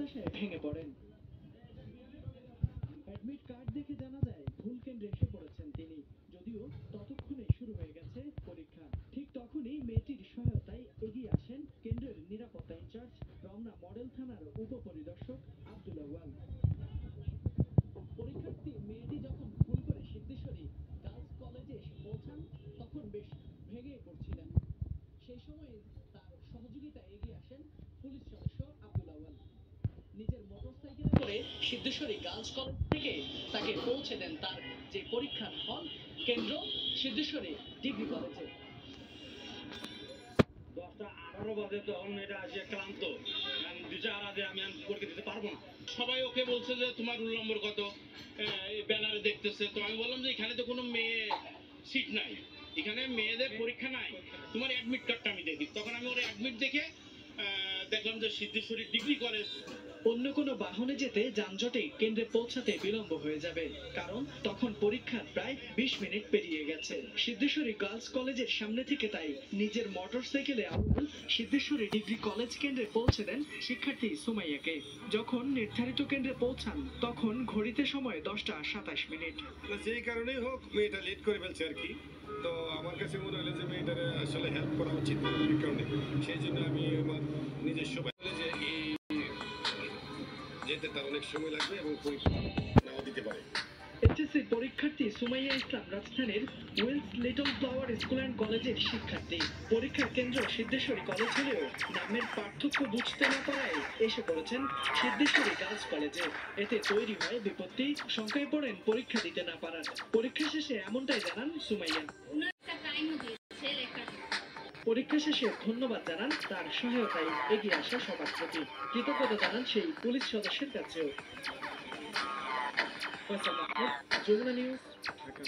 হতাশায় ভেঙে পড়েন। অ্যাডমিট কার্ড দেখে জানা যায় ভুল কেন্দ্রে এসে পড়েছেন তিনি, যদিও ততক্ষণে শুরু হয়ে গেছে পরীক্ষা। ঠিক তখনই মেয়েটির সহায়তায় এগিয়ে আসেন কেন্দ্রের নিরাপত্তা ইনচার্জ রমনা মডেল থানার উপপরিদর্শক আব্দুল আউয়াল। পরীক্ষার্থী মেয়েটি যখন ভুল করে সিদ্ধেশ্বরী গার্লস কলেজে এসে পৌঁছান, তখন বেশ ভেঙে পড়ছিলেন। সেই সময় তার সহযোগিতায় এগিয়ে আসেন পুলিশ সদস্য আব্দুল আউয়াল। নিজের মোটরসাইকেলে করে সিদ্ধেশ্বরী গার্লস কলেজ থেকে তাকে পৌঁছে দেন তার যে পরীক্ষার হল কেন্দ্র সিদ্ধেশ্বরী ডিগ্রি কলেজে। 10টা 18 বাজে, তখন এটা আসে ক্লান্ত, দিশা হারাতে আমি পরীক্ষা দিতে পারবো না। সবাই ওকে বলছে যে তোমার রোল নম্বর কত, ব্যানারে দেখতেছে। তো আমি বললাম যে এখানে তো কোনো মেয়ে সিট নাই, এখানে মেয়েদের পরীক্ষা নাই, তোমার অ্যাডমিট কার্ডটা আমি দেখি। তখন আমি ওর অ্যাডমিট দেখে দেখলাম যে সিদ্ধেশ্বরী ডিগ্রি কলেজ। অন্য কোনো বাহনে যেতে যানজটে কেন্দ্রে পৌঁছাতে বিলম্ব হয়ে যাবে, কারণ তখন পরীক্ষার প্রায় 20 মিনিট পেরিয়ে গেছে। সিদ্ধেশ্বরী গার্লস কলেজের সামনে থেকে তাই নিজের মোটরসাইকেলে আউয়াল সিদ্ধেশ্বরী ডিগ্রি কলেজ কেন্দ্রে পৌঁছে দেন শিক্ষার্থী সুমাইয়াকে। যখন নির্ধারিত কেন্দ্রে পৌঁছান তখন ঘড়িতে সময় 10টা 27 মিনিট। যেই কারণেই হোক মেয়েটা লেট করে ফেলছে আর কি। তো আমার কাছে মনে হলো যে মেয়েটার আসলে হেল্প করা উচিত এই কারণে। সেই জন্য আমি আমার নিজস্ব বলে যে এই যেতে তার অনেক সময় লাগবে এবং পরীক্ষা নাও দিতে পারে। এইচএসসি পরীক্ষার্থী সুমাইয়া ইসলাম রাজধানীর Wills Little Flower School and কলেজের শিক্ষার্থী। পরীক্ষার কেন্দ্র সিদ্ধেশ্বরী কলেজ হলেও নামের পার্থক্য বুঝতে না পারায় এসে পড়েছেন সিদ্ধেশ্বরী গার্লস কলেজে। এতে তৈরি হয় বিপত্তি, শঙ্কায় পড়েন পরীক্ষা দিতে না পারার। পরীক্ষা শেষে এমনটাই জানান সুমাইয়া। পরীক্ষা শেষে ধন্যবাদ জানান তার সহায়তায় এগিয়ে আসা সবার প্রতি। কৃতজ্ঞতা জানান সেই পুলিশ সদস্যের কাছেও। যমুনা নিউজ, ঢাকা।